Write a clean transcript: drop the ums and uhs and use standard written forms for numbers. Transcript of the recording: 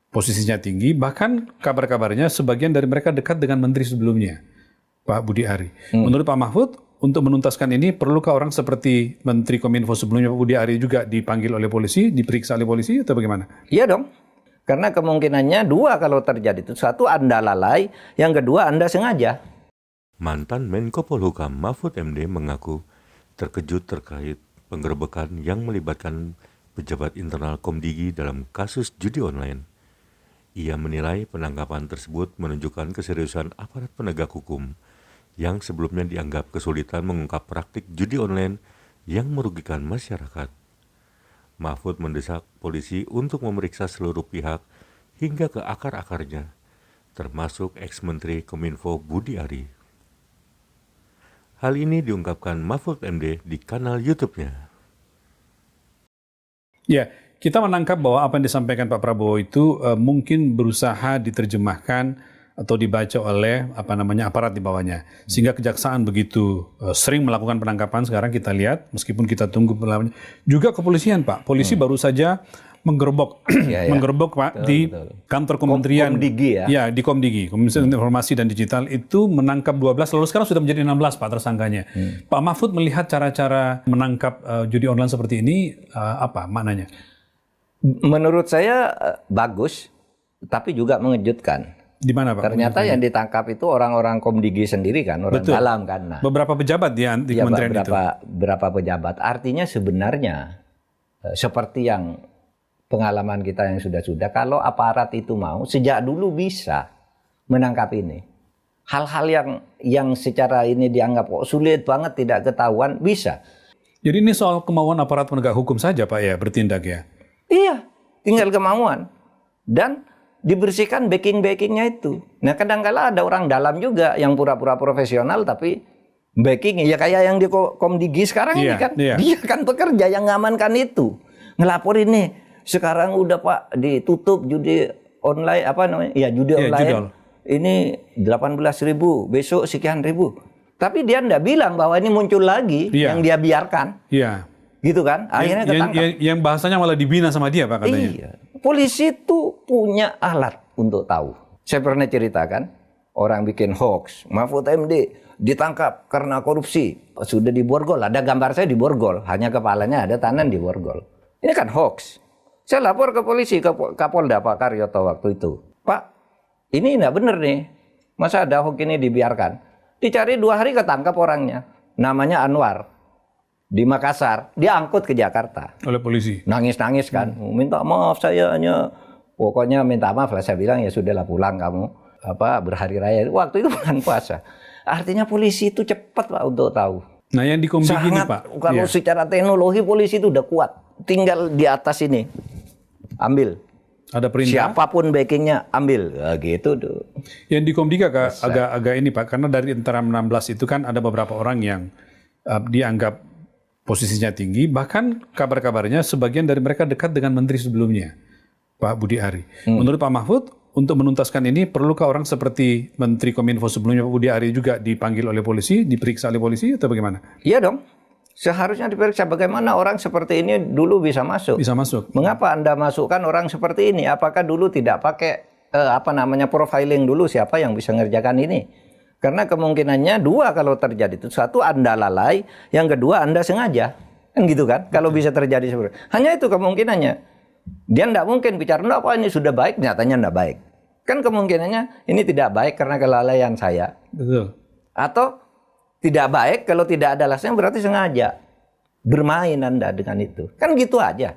posisinya tinggi, bahkan kabar-kabarnya sebagian dari mereka dekat dengan menteri sebelumnya, Pak Budi Ari. Menurut Pak Mahfud, untuk menuntaskan ini, perlukah orang seperti Menteri Kominfo sebelumnya Pak Budi Ari juga dipanggil oleh polisi, diperiksa oleh polisi, atau bagaimana? Iya dong, karena kemungkinannya dua kalau terjadi itu. Satu, Anda lalai, yang kedua, Anda sengaja. Mantan Menko Polhukam Mahfud MD mengaku terkejut terkait penggerebekan yang melibatkan pejabat internal Komdigi dalam kasus judi online. Ia menilai penangkapan tersebut menunjukkan keseriusan aparat penegak hukum yang sebelumnya dianggap kesulitan mengungkap praktik judi online yang merugikan masyarakat. Mahfud mendesak polisi untuk memeriksa seluruh pihak hingga ke akar-akarnya, termasuk ex-menteri Kominfo Budi Ari. Hal ini diungkapkan Mahfud MD di kanal YouTube-nya. Ya, kita menangkap bahwa apa yang disampaikan Pak Prabowo itu mungkin berusaha diterjemahkan atau dibaca oleh aparat di bawahnya, sehingga kejaksaan begitu sering melakukan penangkapan. Sekarang kita lihat, meskipun kita tunggu penangkapannya, juga kepolisian, Pak, polisi baru saja menggerebek Pak, di kantor kementerian Komdigi, ya, di Komdigi, Komisi Informasi dan Digital, itu menangkap 12, lalu sekarang sudah menjadi 16 Pak tersangkanya. Pak Mahfud melihat cara-cara menangkap judi online seperti ini apa maknanya? Menurut saya bagus, tapi juga mengejutkan. Di mana Pak? Ternyata yang ditangkap itu orang-orang Komdigi sendiri kan, orang dalam kan. Nah, beberapa pejabat di kementerian itu. Beberapa pejabat. Artinya sebenarnya seperti yang pengalaman kita yang sudah-sudah, kalau aparat itu mau, sejak dulu bisa menangkap ini. Hal-hal yang secara ini dianggap sulit banget, tidak ketahuan, bisa. Jadi ini soal kemauan aparat penegak hukum saja Pak ya, bertindak ya? Iya, tinggal kemauan. Dan dibersihkan backing-backingnya itu. Nah kadang-kala ada orang dalam juga yang pura-pura profesional tapi backing, ya kayak yang di Komdigi sekarang ini kan. Dia kan pekerja yang ngamankan itu. Ngelapor ini. Sekarang udah Pak ditutup judi online, judi online. Judol. Ini 18.000, besok sekian ribu. Tapi dia enggak bilang bahwa ini muncul lagi yang dia biarkan. Iya. Gitu kan? Akhirnya ketangkap. Yang bahasanya malah dibina sama dia Pak katanya. Iya. Polisi itu punya alat untuk tahu. Saya pernah ceritakan, orang bikin hoax, Mahfud MD ditangkap karena korupsi. Sudah diborgol, ada gambar saya diborgol, hanya kepalanya ada, tangan diborgol. Ini kan hoax. Saya lapor ke polisi, ke Kapolda Pak Karyoto waktu itu. Pak, ini enggak benar nih. Masa ada hoax ini dibiarkan? Dicari 2 hari ketangkap orangnya. Namanya Anwar. Di Makassar. Dia angkut ke Jakarta. Oleh polisi? Nangis-nangis kan. Minta maaf saya hanya. Pokoknya minta maaf lah. Saya bilang ya sudahlah pulang kamu. Berhari raya. Waktu itu bulan puasa. Artinya polisi itu cepat Pak untuk tahu. Nah yang di Komdigi ini Pak. Kalau secara teknologi polisi itu udah kuat. Tinggal di atas ini. Ambil. Ada perintah. Siapapun backingnya ambil. Ya, gitu tuh. Yang di Komdigi agak ini Pak. Karena dari antara 16 itu kan ada beberapa orang yang dianggap posisinya tinggi. Bahkan kabar-kabarnya sebagian dari mereka dekat dengan menteri sebelumnya, Pak Budi Ari. Menurut Pak Mahfud, untuk menuntaskan ini, perlukah orang seperti Menteri Kominfo sebelumnya Pak Budi Ari juga dipanggil oleh polisi, diperiksa oleh polisi, atau bagaimana? Iya dong. Seharusnya diperiksa bagaimana orang seperti ini dulu bisa masuk. Bisa masuk. Mengapa Anda masukkan orang seperti ini? Apakah dulu tidak pakai profiling dulu siapa yang bisa ngerjakan ini? Karena kemungkinannya 2 kalau terjadi itu. Satu, Anda lalai, yang kedua Anda sengaja. Kan gitu kan? Kalau bisa terjadi seperti itu. Hanya itu kemungkinannya. Dia tidak mungkin bicara, apa ini sudah baik, nyatanya tidak baik. Kan kemungkinannya ini tidak baik karena kelalaian saya. Betul. Atau tidak baik kalau tidak ada alasan berarti sengaja bermain Anda dengan itu. Kan gitu aja.